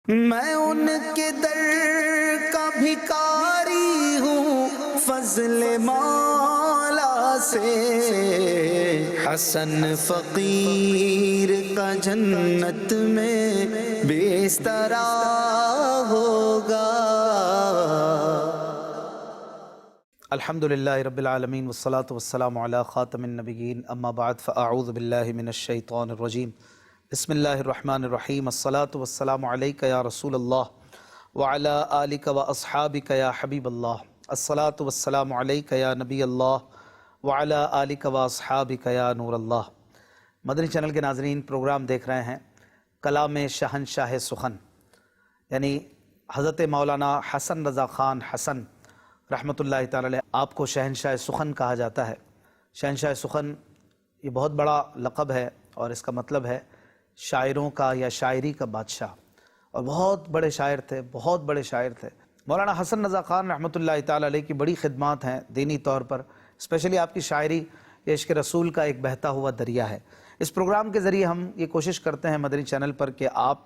میں ان کے در کا بھکاری ہوں فضل مولا سے، حسن فقیر کا جنت میں بسترا ہوگا۔ الحمدللہ رب العالمین والصلاة والسلام علی خاتم النبیین، اما بعد فاعوذ باللہ من الشیطان الرجیم، بسم اللہ الرحمن الرحیم۔ الصلاة والسلام علیک یا رسول اللہ وعلی آلک واصحابک یا حبیب اللہ، الصلاة والسلام علیک یا نبی اللہ وعلی آلک واصحابک یا نور اللہ۔ مدنی چینل کے ناظرین، پروگرام دیکھ رہے ہیں کلام شہنشاہ سخن، یعنی حضرت مولانا حسن رضا خان حسن رحمۃ اللہ تعالی علیہ۔ آپ کو شہنشاہ سخن کہا جاتا ہے۔ شہنشاہ سخن یہ بہت بڑا لقب ہے، اور اس کا مطلب ہے شاعروں کا یا شاعری کا بادشاہ، اور بہت بڑے شاعر تھے، بہت بڑے شاعر تھے۔ مولانا حسن رضا خان رحمۃ اللہ تعالی علیہ کی بڑی خدمات ہیں دینی طور پر، اسپیشلی آپ کی شاعری یہ عشق رسول کا ایک بہتا ہوا دریا ہے۔ اس پروگرام کے ذریعے ہم یہ کوشش کرتے ہیں مدنی چینل پر کہ آپ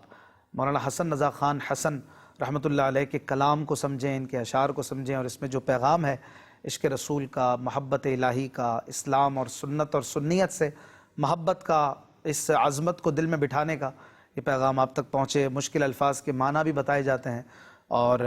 مولانا حسن رضا خان حسن رحمۃ اللہ علیہ کے کلام کو سمجھیں، ان کے اشعار کو سمجھیں، اور اس میں جو پیغام ہے عشق رسول کا، محبت الہی کا، اسلام اور سنت اور سنیت سے محبت کا، اس عظمت کو دل میں بٹھانے کا یہ پیغام آپ تک پہنچے۔ مشکل الفاظ کے معنی بھی بتائے جاتے ہیں، اور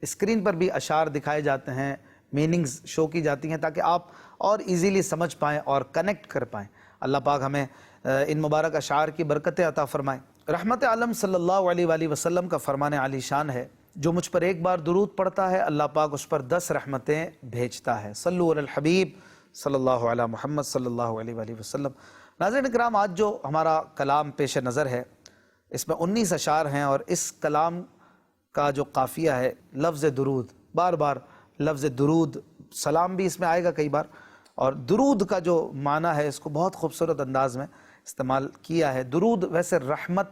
اسکرین پر بھی اشعار دکھائے جاتے ہیں، میننگز شو کی جاتی ہیں تاکہ آپ اور ایزیلی سمجھ پائیں اور کنیکٹ کر پائیں۔ اللہ پاک ہمیں ان مبارک اشعار کی برکتیں عطا فرمائیں۔ رحمت عالم صلی اللہ علیہ وآلہ وسلم کا فرمان عالی شان ہے، جو مجھ پر ایک بار درود پڑھتا ہے اللہ پاک اس پر 10 رحمتیں بھیجتا ہے۔ صلو علی الحبیب صلی اللہ علی محمد صلی اللہ علیہ وآلہ وسلم۔ ناظرین کرام، آج جو ہمارا کلام پیش نظر ہے اس میں 19 اشعار ہیں، اور اس کلام کا جو قافیہ ہے لفظ درود، بار بار لفظ درود، سلام بھی اس میں آئے گا کئی بار، اور درود کا جو معنی ہے اس کو بہت خوبصورت انداز میں استعمال کیا ہے۔ درود ویسے رحمت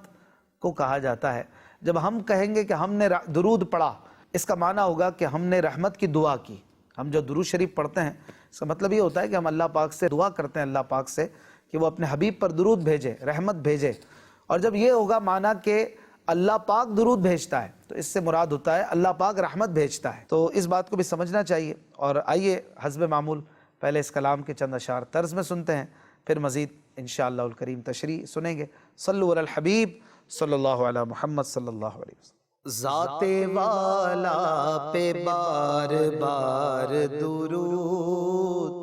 کو کہا جاتا ہے۔ جب ہم کہیں گے کہ ہم نے درود پڑھا، اس کا معنی ہوگا کہ ہم نے رحمت کی دعا کی۔ ہم جو درود شریف پڑھتے ہیں اس کا مطلب یہ ہوتا ہے کہ ہم اللہ پاک سے دعا کرتے ہیں، اللہ پاک سے کہ وہ اپنے حبیب پر درود بھیجے، رحمت بھیجے۔ اور جب یہ ہوگا معنی کہ اللہ پاک درود بھیجتا ہے، تو اس سے مراد ہوتا ہے اللہ پاک رحمت بھیجتا ہے۔ تو اس بات کو بھی سمجھنا چاہیے، اور آئیے حسب معمول پہلے اس کلام کے چند اشعار طرز میں سنتے ہیں، پھر مزید انشاءاللہ الکریم تشریح سنیں گے۔ صلو علی الحبیب صلی اللہ علی محمد صلی اللہ علیہ وسلم۔ ذات والا پہ بار بار درود،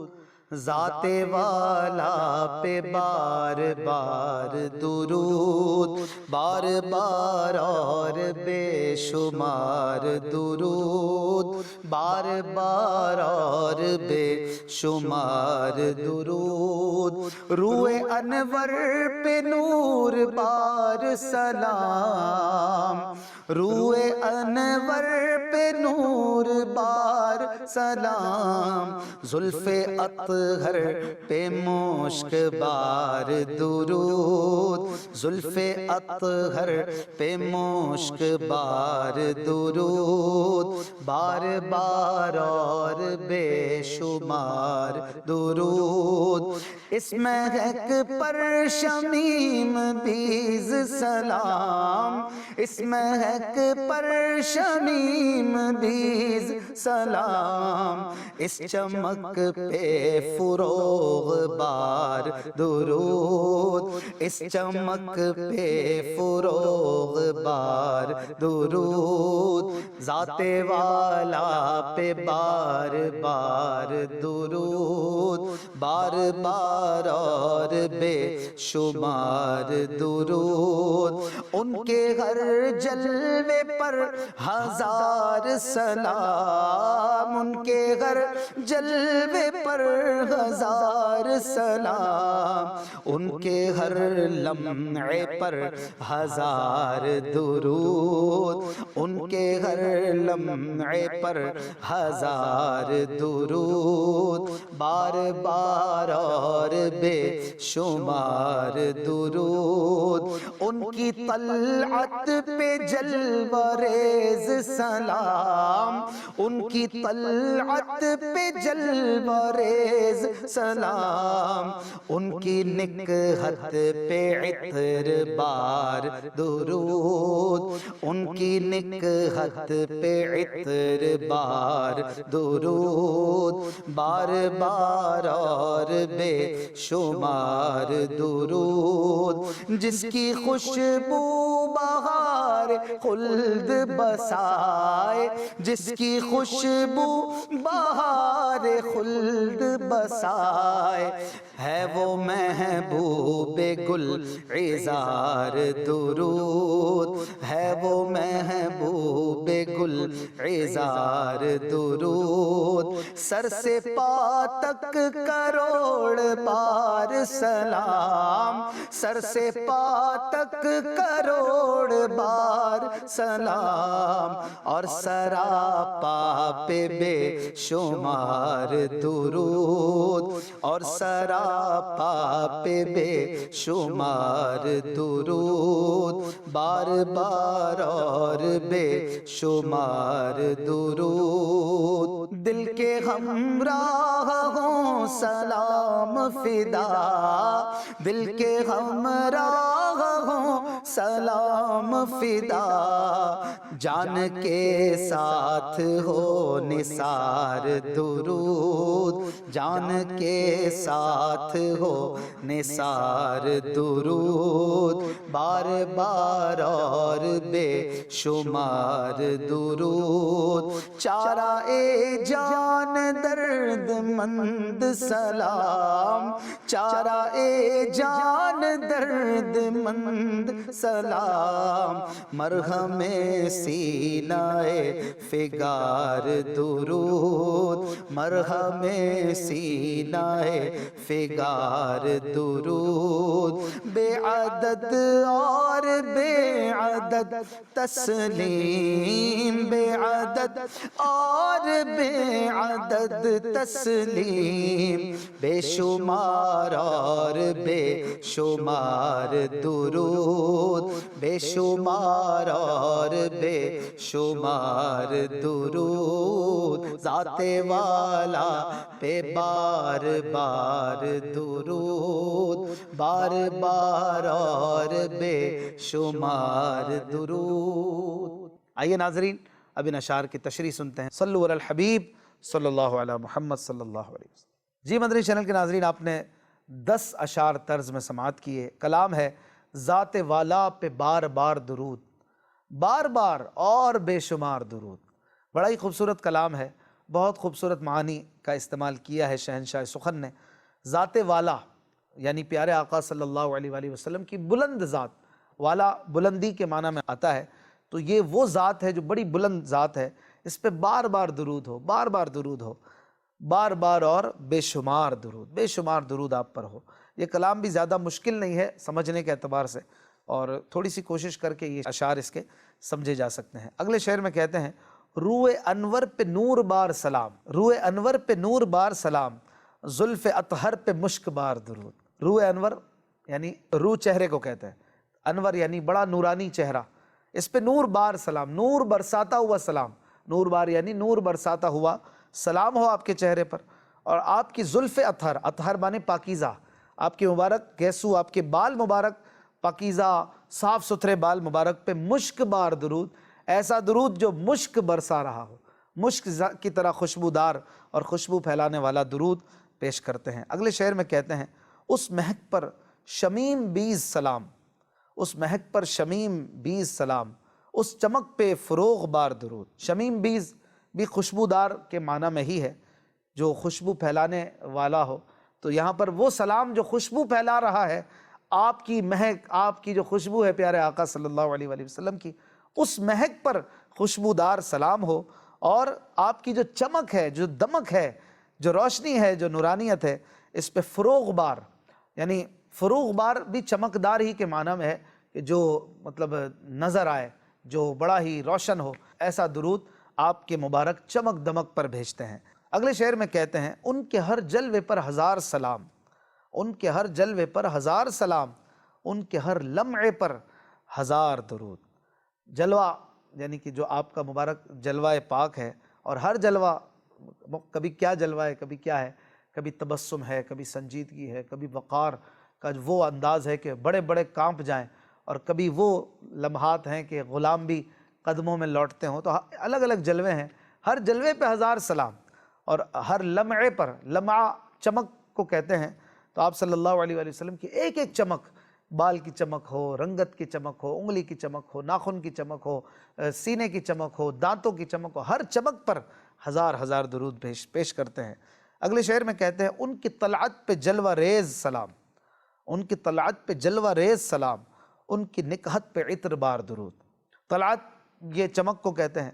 ذات والا پہ بار بار درود، بار بار اور بے شمار درود، بار بار اور بے شمار درود، روئے انور پہ نور بار سلام، روئے انور پہ نور بار سلام، زلف اطہر پہ مشک بار درود، زلف اطہر پہ مشک بار درود، بار بار اور بے شمار درود، اس مہک پر شمیم بیز سلام، اس مہک پر شمیم بیز سلام، اس چمک پہ فروغ بار درود، اس چمک پہ فروغ بار درود، ذات والا پہ بار بار درود، بار بار اور بے شمار درود، ان کے ہر جلوے پر ہزار سلام، ان کے ہر جلوے پر ہزار سلام، ان کے ہر لمحے پر ہزار درود، ان کے ہر لمحے پر ہزار درود، بار بار اور بے شمار درود، ان کی طلعت پہ جلوہ ریز سلام، ان کی طلعت پہ جلوہ ریز سلام، ان کی نکہت پہ عطر بار درود، ان کی نکہت پہ عطر بار درود، بار بار اور بے شمار درود، جس کی خوشبو بہار خلد بسائے، جس کی خوشبو بہار خلد بسائے، ہے وہ محبوب گل عذار درود، ہے وہ محبوب گل عذار درود، سر سے پا تک کروڑ بار سلام، سر سے پا تک کروڑ بار سلام، اور سراپا پہ بے شمار درود، اور سراپا پہ بے شمار درود، بار بار اور بے شمار درود، دل کے ہمراہ ہوں سلام فدا، دل کے ہمراہ ہوں سلام فدا، جان کے ساتھ ہو نثار درود، جان کے ساتھ ہو نثار درود، بار بار اور بے شمار درود، چارہ اے جان درد مند سلام، چارہ اے جان درد مند سلام، مرہم سینہ فگار درود، مرہم سینہ فگار درود، بے عدد اور بے عدد تسلیم، بے عدد اور بے عدد تسلیم، بے شمار اور بے شمار درود، بے شمار اور بے شمار درود، ذات والا پہ بار بار درود، بار بار اور بے شمار درود۔ آئیے ناظرین اب ان اشعار کی تشریح سنتے ہیں۔ صلو علی الحبیب صلی اللہ علی محمد صلی اللہ علیہ وسلم۔ جی مدنی چینل کے ناظرین، آپ نے 10 اشعار طرز میں سماعت کیے۔ کلام ہے ذات والا پہ بار بار درود، بار بار اور بے شمار درود۔ بڑا ہی خوبصورت کلام ہے، بہت خوبصورت معانی کا استعمال کیا ہے شہنشاہ سخن نے۔ ذات والا یعنی پیارے آقا صلی اللہ علیہ وآلہ وسلم کی بلند ذات، والا بلندی کے معنی میں آتا ہے، تو یہ وہ ذات ہے جو بڑی بلند ذات ہے، اس پہ بار بار درود ہو، بار بار درود ہو، بار بار اور بے شمار درود، بے شمار درود آپ پر ہو۔ یہ کلام بھی زیادہ مشکل نہیں ہے سمجھنے کے اعتبار سے، اور تھوڑی سی کوشش کر کے یہ اشعار اس کے سمجھے جا سکتے ہیں۔ اگلے شعر میں کہتے ہیں روح انور پہ نور بار سلام، روح انور پہ نور بار سلام، زلف اطہر پہ مشک بار درود۔ روح انور یعنی روح چہرے کو کہتے ہیں، انور یعنی بڑا نورانی چہرہ، اس پہ نور بار سلام، نور برساتا ہوا سلام، نور بار یعنی نور برساتا ہوا سلام ہو آپ کے چہرے پر، اور آپ کی زلف اطہر، اطہر مانے پاکیزہ، آپ کے مبارک گیسو، آپ کے بال مبارک پاکیزہ صاف ستھرے بال مبارک پہ مشک بار درود، ایسا درود جو مشک برسا رہا ہو، مشک کی طرح خوشبودار اور خوشبو پھیلانے والا درود پیش کرتے ہیں۔ اگلے شعر میں کہتے ہیں اس مہک پر شمیم بیز سلام، اس مہک پر شمیم بیز سلام، اس چمک پہ فروغ بار درود۔ شمیم بیز بھی خوشبودار کے معنی میں ہی ہے، جو خوشبو پھیلانے والا ہو، تو یہاں پر وہ سلام جو خوشبو پھیلا رہا ہے، آپ کی مہک، آپ کی جو خوشبو ہے پیارے آقا صلی اللہ علیہ وآلہ وسلم کی، اس مہک پر خوشبودار سلام ہو، اور آپ کی جو چمک ہے، جو دمک ہے، جو روشنی ہے، جو نورانیت ہے، اس پہ فروغ بار، یعنی فروغ بار بھی چمکدار ہی کے معنی میں ہے کہ جو مطلب نظر آئے، جو بڑا ہی روشن ہو، ایسا درود آپ کے مبارک چمک دمک پر بھیجتے ہیں۔ اگلے شعر میں کہتے ہیں ان کے ہر جلوے پر ہزار سلام، ان کے ہر جلوے پر ہزار سلام، ان کے ہر لمعے پر ہزار درود۔ جلوہ یعنی کہ جو آپ کا مبارک جلوہ پاک ہے، اور ہر جلوہ کبھی کیا جلوہ ہے، کبھی کیا ہے، کبھی تبسم ہے، کبھی سنجیدگی ہے، کبھی وقار کا وہ انداز ہے کہ بڑے بڑے کانپ جائیں، اور کبھی وہ لمحات ہیں کہ غلام بھی قدموں میں لوٹتے ہوں۔ تو الگ الگ جلوے ہیں، ہر جلوے پہ ہزار سلام، اور ہر لمعے پر، لمعہ چمک کو کہتے ہیں، تو آپ صلی اللہ علیہ وآلہ وسلم کی ایک ایک چمک، بال کی چمک ہو، رنگت کی چمک ہو، انگلی کی چمک ہو، ناخن کی چمک ہو، سینے کی چمک ہو، دانتوں کی چمک ہو، ہر چمک پر ہزار ہزار درود پیش کرتے ہیں۔ اگلے شعر میں کہتے ہیں ان کی طلعت پہ جلوہ ریز سلام، ان کی طلعت پہ جلوہ ریز سلام، ان کی نکہت پہ عطر بار درود۔ طلعت یہ چمک کو کہتے ہیں،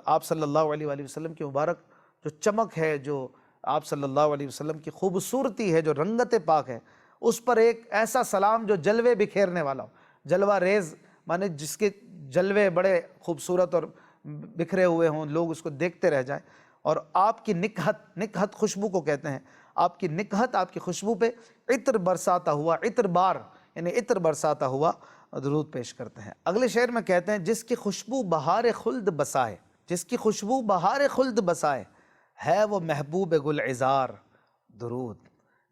آپ صلی اللہ علیہ وآلہ وسلم کی مبارک جو چمک ہے، جو آپ صلی اللہ علیہ وسلم کی خوبصورتی ہے، جو رنگت پاک ہے، اس پر ایک ایسا سلام جو جلوے بکھیرنے والا ہو۔ جلوہ ریز مانے جس کے جلوے بڑے خوبصورت اور بکھرے ہوئے ہوں، لوگ اس کو دیکھتے رہ جائیں، اور آپ کی نکہت خوشبو کو کہتے ہیں، آپ کی نکہت، آپ کی خوشبو پہ عطر برساتا ہوا، عطر بار یعنی عطر برساتا ہوا درود پیش کرتے ہیں۔ اگلے شعر میں کہتے ہیں جس کی خوشبو بہار خلد بسائے، جس کی خوشبو بہار خلد بسائے، ہے وہ محبوب گل عذار درود۔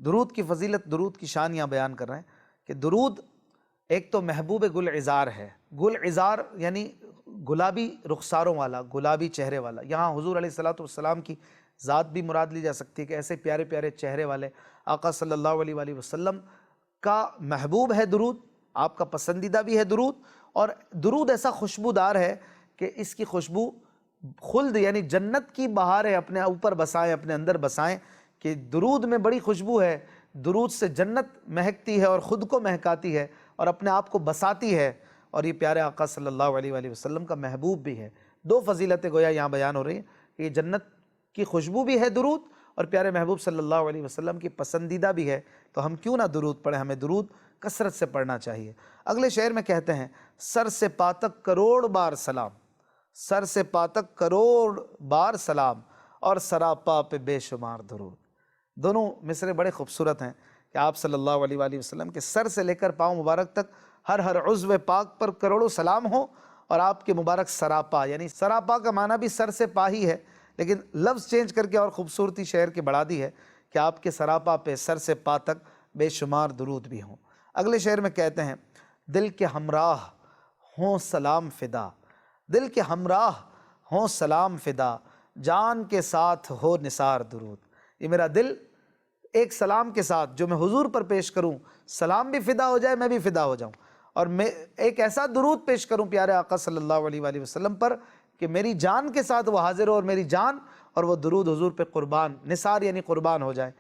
درود کی فضیلت، درود کی شان یہاں بیان کر رہے ہیں کہ درود ایک تو محبوب گل عذار ہے۔ گل عذار یعنی گلابی رخساروں والا، گلابی چہرے والا۔ یہاں حضور علیہ السلام کی ذات بھی مراد لی جا سکتی ہے کہ ایسے پیارے پیارے چہرے والے آقا صلی اللہ علیہ وآلہ وسلم کا محبوب ہے درود، آپ کا پسندیدہ بھی ہے درود، اور درود ایسا خوشبودار ہے کہ اس کی خوشبو خلد یعنی جنت کی بہاریں اپنے اوپر بسائیں، اپنے اندر بسائیں، کہ درود میں بڑی خوشبو ہے، درود سے جنت مہکتی ہے اور خود کو مہکاتی ہے اور اپنے آپ کو بساتی ہے، اور یہ پیارے آقا صلی اللہ علیہ وآلہ وسلم کا محبوب بھی ہے۔ دو فضیلتیں گویا یہاں بیان ہو رہی ہیں کہ یہ جنت کی خوشبو بھی ہے درود، اور پیارے محبوب صلی اللہ علیہ وسلم کی پسندیدہ بھی ہے، تو ہم کیوں نہ درود پڑھیں، ہمیں درود کثرت سے پڑھنا چاہیے۔ اگلے شعر میں کہتے ہیں سر سے پا تک کروڑ بار سلام، سر سے پا تک کروڑ بار سلام، اور سراپا پہ بے شمار درود۔ دونوں مصرے بڑے خوبصورت ہیں کہ آپ صلی اللہ علیہ وآلہ وسلم کے سر سے لے کر پاؤں مبارک تک ہر عضو پاک پر کروڑوں سلام ہوں، اور آپ کے مبارک سراپا، یعنی سراپا کا معنی بھی سر سے پا ہی ہے، لیکن لفظ چینج کر کے اور خوبصورتی شعر کی بڑھا دی ہے کہ آپ کے سراپا پہ سر سے پا تک بے شمار درود بھی ہوں۔ اگلے شعر میں کہتے ہیں دل کے ہمراہ ہوں سلام فدا، دل کے ہمراہ ہوں سلام فدا، جان کے ساتھ ہو نثار درود۔ یہ میرا دل ایک سلام کے ساتھ جو میں حضور پر پیش کروں، سلام بھی فدا ہو جائے، میں بھی فدا ہو جاؤں، اور میں ایک ایسا درود پیش کروں پیارے آقا صلی اللہ علیہ وآلہ وسلم پر کہ میری جان کے ساتھ وہ حاضر ہو، اور میری جان اور وہ درود حضور پہ قربان، نثار یعنی قربان ہو جائے۔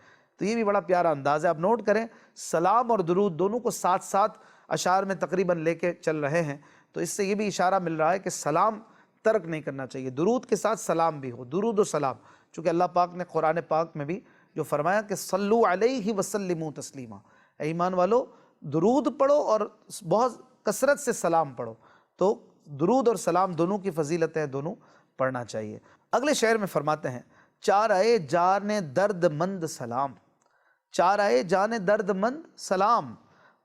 تو یہ بھی بڑا پیارا انداز ہے۔ آپ نوٹ کریں سلام اور درود دونوں کو ساتھ ساتھ اشعار میں تقریباً لے کے چل رہے ہیں، تو اس سے یہ بھی اشارہ مل رہا ہے کہ سلام ترک نہیں کرنا چاہیے، درود کے ساتھ سلام بھی ہو، درود و سلام، چونکہ اللہ پاک نے قرآن پاک میں بھی جو فرمایا کہ صلو علیہ وسلموا تسلیما، اے ایمان والو درود پڑھو اور بہت کثرت سے سلام پڑھو۔ تو درود اور سلام دونوں کی فضیلتیں دونوں پڑھنا چاہیے۔ اگلے شعر میں فرماتے ہیں چارۂ جان درد مند سلام، چارۂ جان درد مند سلام،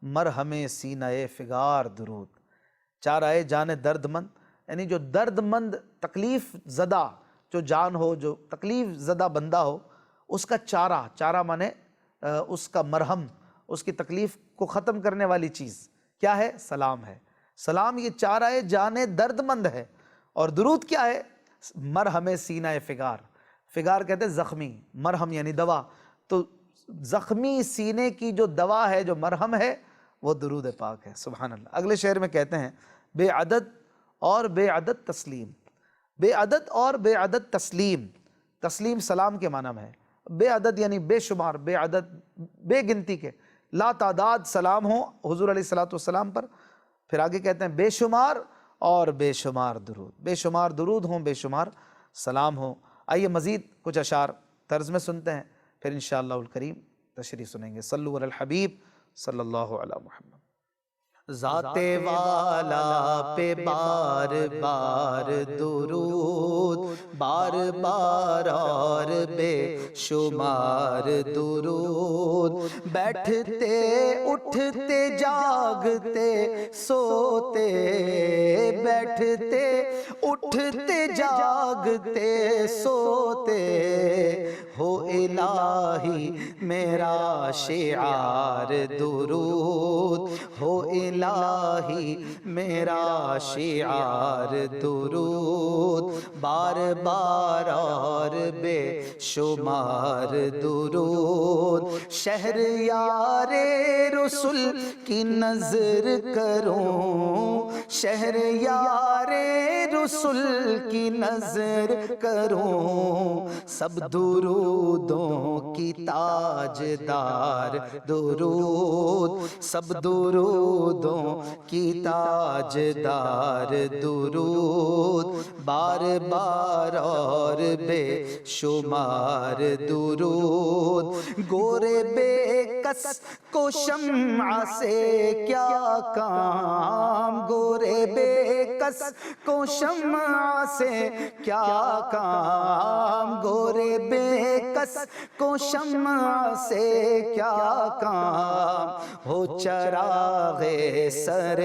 مرہم سینہ فگار درود۔ چارۂ جان درد مند یعنی جو درد مند، تکلیف زدہ جو جان ہو، جو تکلیف زدہ بندہ ہو، اس کا چارہ، چارہ مانے اس کا مرہم، اس کی تکلیف کو ختم کرنے والی چیز کیا ہے؟ سلام ہے۔ سلام یہ چارۂ جان درد مند ہے، اور درود کیا ہے؟ مرہم سینہ فگار، فگار کہتے ہیں زخمی، مرہم یعنی دوا، تو زخمی سینے کی جو دوا ہے، جو مرہم ہے، وہ درود پاک ہے۔ سبحان اللہ۔ اگلے شعر میں کہتے ہیں بے عدد اور بے عدد تسلیم، بے عدد اور بے عدد تسلیم، تسلیم سلام کے معنی میں ہے، بے عدد یعنی بے شمار، بے عدد بے گنتی کے، لا تعداد سلام ہوں حضور علیہ السلام پر، پھر آگے کہتے ہیں بے شمار اور بے شمار درود، بے شمار درود ہوں، بے شمار سلام ہوں۔ آئیے مزید کچھ اشعار طرز میں سنتے ہیں، پھر انشاءاللہ الکریم تشریح سنیں گے۔ صلو علی الحبیب صلی اللہ علی محمد۔ ذات والا پہ بار بار درود، بار بار اور بے شمار درود، بیٹھتے اٹھتے جاگتے سوتے، بیٹھتے اٹھتے جاگتے سوتے ہو الہی میرا شعار درود، ہو الہی میرا شعار درود، بار بار اور بے شمار درود، شہریار رسول کی نظر کروں، شہریار رسول کی نظر کروں، سب درودوں کی تاجدار درود، سب درودوں کی تاجدار درود، بار بار اور بے شمار درود، گورے بے کس کو شمع سے کیا کام، گورے بے کس کو شمع سے کیا کام، گورے بے کس کو شمع سے کیا کام، ہو چراغ سر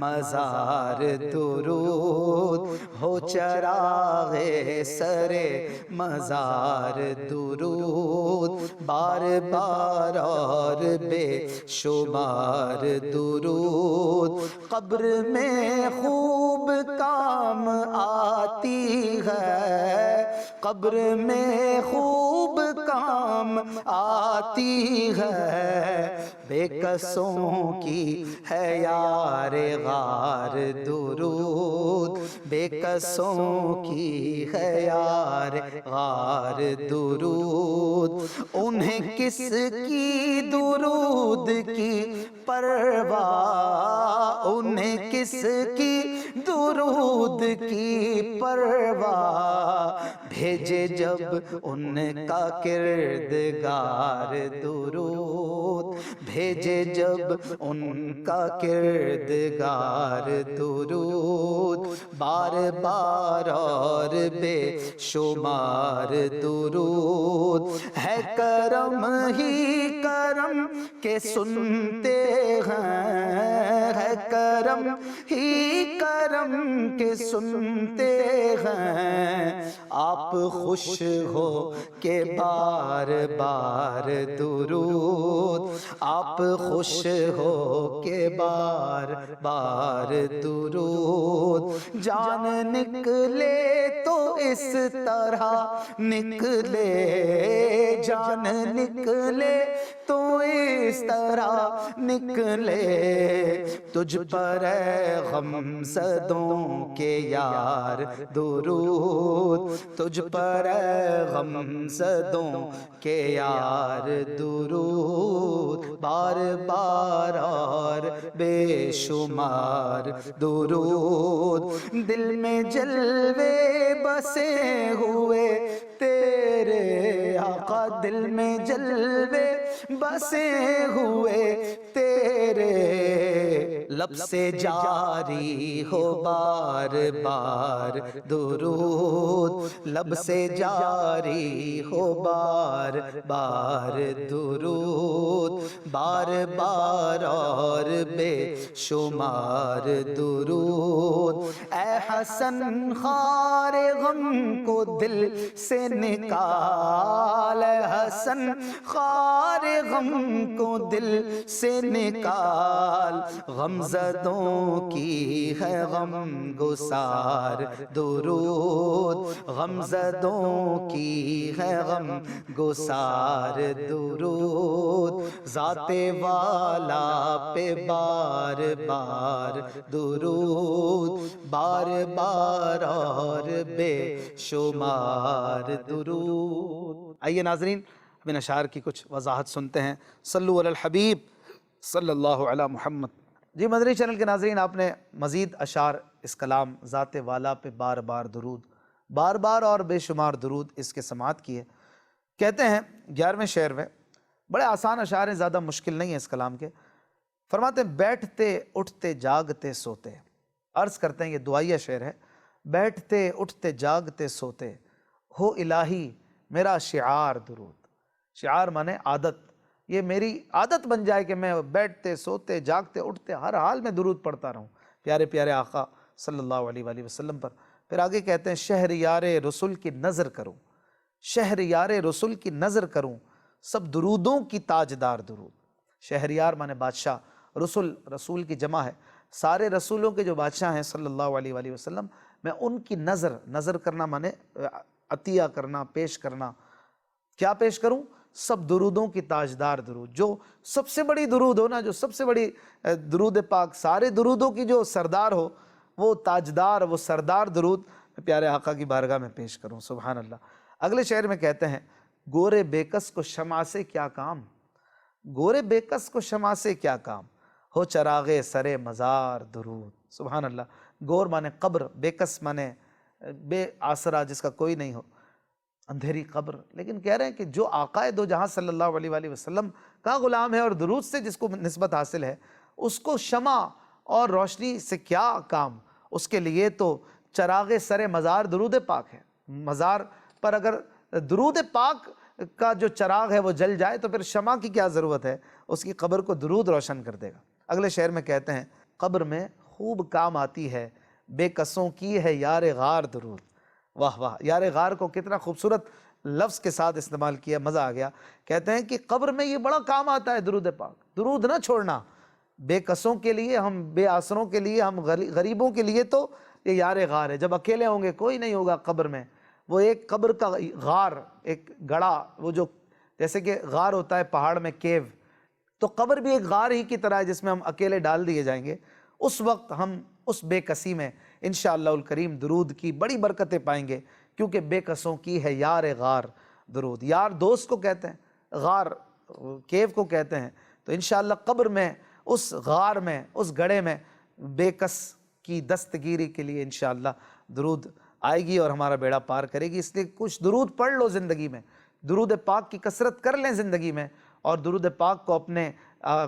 مزار درود، ہو چراغ سر مزار درود، بار بار اور بے شمار درود، قبر میں خوب کام آتی ہے، قبر میں خوب کام آتی ہے، بے کسوں کی ہے یار غار درود، بے کسوں کی ہے یار غار درود، انہیں کس کی درود کی پرواہ، انہیں کس کی درود کی پرواہ، بھیجے جب ان کا کردگار درود، بھیجے جب ان کا کردگار درود، بار بار اور بے شمار درود، ہے کرم ہی کرم کے سنتے ہیں، ہے کرم ہی کرم کے سنتے ہیں، آپ خوش ہو کہ بار بار درود، آپ خوش ہو کہ بار بار درود، جان نکلے تو اس طرح نکلے، جان نکلے تو اس طرح نکلے، تجھ پر اے غم زدوں کے یار درود، تجھ پر اے غم زدوں کے یار درود، بار بار اور بے شمار درود، دل میں جلوے بسے ہوئے تیرے آقا، دل میں جلوے بسے ہوئے تیرے، لب سے جاری ہو بار بار درود، لب سے جاری ہو بار بار درود، بار بار اور بے شمار درود، اے حسن خار غم کو دل سے نکال، اے حسن خار غم کو دل سے نکال، غم زدوں کی ہے غم گسار درود، غم زدوں کی ہے غم گسار درود، ذات والا پہ بار بار درود، بار بار اور بے شمار درود۔ آئیے ناظرین اب ان اشعار کی کچھ وضاحت سنتے ہیں۔ صلو علی الحبیب صلی اللہ علی محمد۔ جی مدنی چینل کے ناظرین، آپ نے مزید اشعار اس کلام ذات والا پہ بار بار درود، بار بار اور بے شمار درود اس کے سماعت کی ہے۔ کہتے ہیں 11ویں شعر میں، بڑے آسان اشعار ہیں، زیادہ مشکل نہیں ہے اس کلام کے۔ فرماتے ہیں بیٹھتے اٹھتے جاگتے سوتے، عرض کرتے ہیں یہ دعائیہ شعر ہے، بیٹھتے اٹھتے جاگتے سوتے ہو الہی میرا شعار درود۔ شعار مانے عادت، یہ میری عادت بن جائے کہ میں بیٹھتے سوتے جاگتے اٹھتے ہر حال میں درود پڑھتا رہوں پیارے پیارے آقا صلی اللہ علیہ وآلہ وسلم پر۔ پھر آگے کہتے ہیں شہریار رسول کی نظر کروں، شہریار رسول کی نظر کروں، سب درودوں کی تاجدار درود۔ شہریار مانے بادشاہ، رسول رسول کی جمع ہے، سارے رسولوں کے جو بادشاہ ہیں صلی اللہ علیہ وآلہ وسلم، میں ان کی نظر کرنا مانے عطیہ کرنا، پیش کرنا۔ کیا پیش کروں؟ سب درودوں کی تاجدار درود، جو سب سے بڑی درود ہو نا، جو سب سے بڑی درود پاک، سارے درودوں کی جو سردار ہو، وہ تاجدار، وہ سردار درود میں پیارے آقا کی بارگاہ میں پیش کروں۔ سبحان اللہ۔ اگلے شعر میں کہتے ہیں گورے بےکس کو شمع سے کیا کام، گورے بےکس کو شمع سے کیا کام، ہو چراغ سرے مزار درود۔ سبحان اللہ۔ گور مانے قبر، بےکس مانے بے آسرا، جس کا کوئی نہیں ہو، اندھیری قبر۔ لیکن کہہ رہے ہیں کہ جو آقا دو جہاں صلی اللہ علیہ وآلہ وسلم کا غلام ہے اور درود سے جس کو نسبت حاصل ہے، اس کو شمع اور روشنی سے کیا کام، اس کے لیے تو چراغ سر مزار درود پاک ہے۔ مزار پر اگر درود پاک کا جو چراغ ہے وہ جل جائے تو پھر شمع کی کیا ضرورت ہے، اس کی قبر کو درود روشن کر دے گا۔ اگلے شعر میں کہتے ہیں قبر میں خوب کام آتی ہے، بے کسوں کی ہے یار غار درود۔ واہ واہ، یار غار کو کتنا خوبصورت لفظ کے ساتھ استعمال کیا، مزہ آ گیا۔ کہتے ہیں کہ قبر میں یہ بڑا کام آتا ہے درود پاک، درود نہ چھوڑنا، بے کسوں کے لیے، ہم بے آسروں کے لیے، ہم غریبوں کے لیے تو یہ یار غار ہے۔ جب اکیلے ہوں گے، کوئی نہیں ہوگا قبر میں، وہ ایک قبر کا غار، ایک گڑھا، وہ جو جیسے کہ غار ہوتا ہے پہاڑ میں کیو، تو قبر بھی ایک غار ہی کی طرح ہے جس میں ہم اکیلے ڈال دیے جائیں گے۔ اس وقت ہم اس بے کسی میں انشاءاللہ الکریم درود کی بڑی برکتیں پائیں گے، کیونکہ بے کسوں کی ہے یار غار درود۔ یار دوست کو کہتے ہیں، غار کیو کو کہتے ہیں۔ تو انشاءاللہ قبر میں، اس غار میں، اس گڑھے میں بے کس کی دستگیری کے لیے انشاءاللہ درود آئے گی اور ہمارا بیڑا پار کرے گی۔ اس لیے کچھ درود پڑھ لو زندگی میں، درود پاک کی کثرت کر لیں زندگی میں، اور درود پاک کو اپنے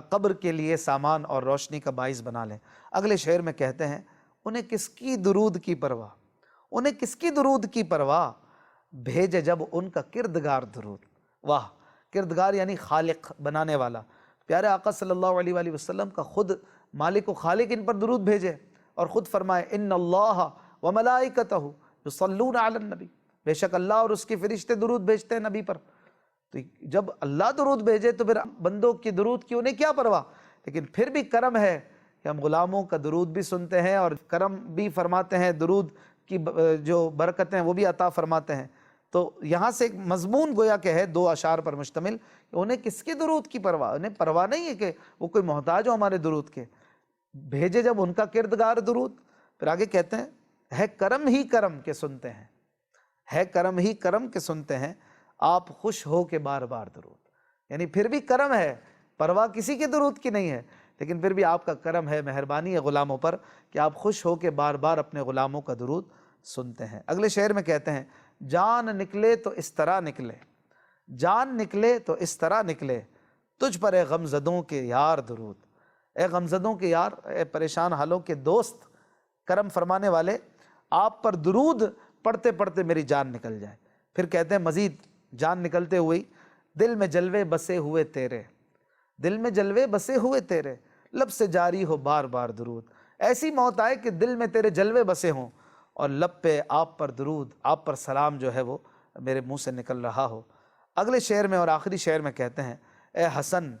قبر کے لیے سامان اور روشنی کا باعث بنا لیں۔ اگلے شعر میں کہتے ہیں انہیں کس کی درود کی پرواہ، انہیں کس کی درود کی پرواہ، بھیجے جب ان کا کردگار درود۔ واہ، کردگار یعنی خالق، بنانے والا۔ پیارے آقا صلی اللہ علیہ وآلہ وسلم کا خود مالک و خالق ان پر درود بھیجے، اور خود فرمائے ان اللہ وملائکتہ یصلون علی النبی، بے شک اللہ اور اس کے فرشتے درود بھیجتے ہیں نبی پر۔ تو جب اللہ درود بھیجے تو پھر بندوں کی درود کی انہیں کیا پرواہ۔ لیکن پھر بھی کرم ہے کہ ہم غلاموں کا درود بھی سنتے ہیں اور کرم بھی فرماتے ہیں، درود کی جو برکتیں وہ بھی عطا فرماتے ہیں۔ تو یہاں سے ایک مضمون گویا کہ ہے، دو اشعار پر مشتمل، کہ انہیں کس کی درود کی پرواہ، انہیں پرواہ نہیں ہے کہ وہ کوئی محتاج ہو ہمارے درود کے، بھیجے جب ان کا کردگار درود۔ پھر آگے کہتے ہیں ہے کرم ہی کرم کے سنتے ہیں، ہے کرم ہی کرم کے سنتے ہیں، آپ خوش ہو کے بار بار درود۔ یعنی پھر بھی کرم ہے، پرواہ کسی کے درود کی نہیں ہے، لیکن پھر بھی آپ کا کرم ہے، مہربانی ہے غلاموں پر کہ آپ خوش ہو کے بار بار اپنے غلاموں کا درود سنتے ہیں۔ اگلے شعر میں کہتے ہیں جان نکلے تو اس طرح نکلے، جان نکلے تو اس طرح نکلے، تجھ پر اے غمزدوں کے یار درود۔ اے غمزدوں کے یار، اے پریشان حالوں کے دوست، کرم فرمانے والے، آپ پر درود پڑھتے پڑھتے میری جان نکل جائے۔ پھر کہتے ہیں مزید جان نکلتے ہوئی دل میں جلوے بسے ہوئے تیرے، دل میں جلوے بسے ہوئے تیرے، لب سے جاری ہو بار بار درود۔ ایسی موت آئے کہ دل میں تیرے جلوے بسے ہوں اور لب پہ آپ پر درود، آپ پر سلام جو ہے وہ میرے منہ سے نکل رہا ہو۔ اگلے شعر میں اور آخری شعر میں کہتے ہیں اے حسن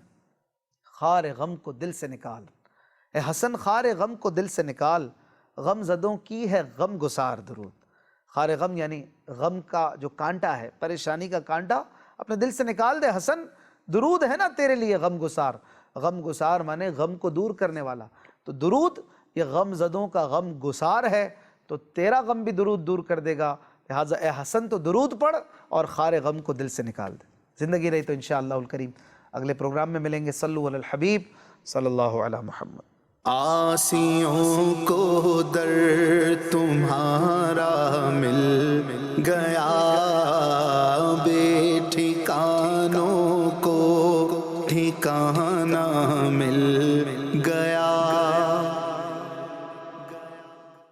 خار غم کو دل سے نکال، اے حسن خار غم کو دل سے نکال، غم زدوں کی ہے غم گسار درود۔ خار غم یعنی غم کا جو کانٹا ہے، پریشانی کا کانٹا اپنے دل سے نکال دے حسن، درود ہے نا تیرے لیے غم گسار۔ غم گسار مانے غم کو دور کرنے والا، تو درود یہ غم زدوں کا غم گسار ہے، تو تیرا غم بھی درود دور کر دے گا۔ لہٰذا اے حسن تو درود پڑھ اور خار غم کو دل سے نکال دے۔ زندگی رہی تو انشاءاللہ الکریم اگلے پروگرام میں ملیں گے۔ صلو علی الحبیب صلی اللہ علی محمد۔ آسیوں کو در تمہارا مل گیا، بے ٹھکانوں کو ٹھکانہ مل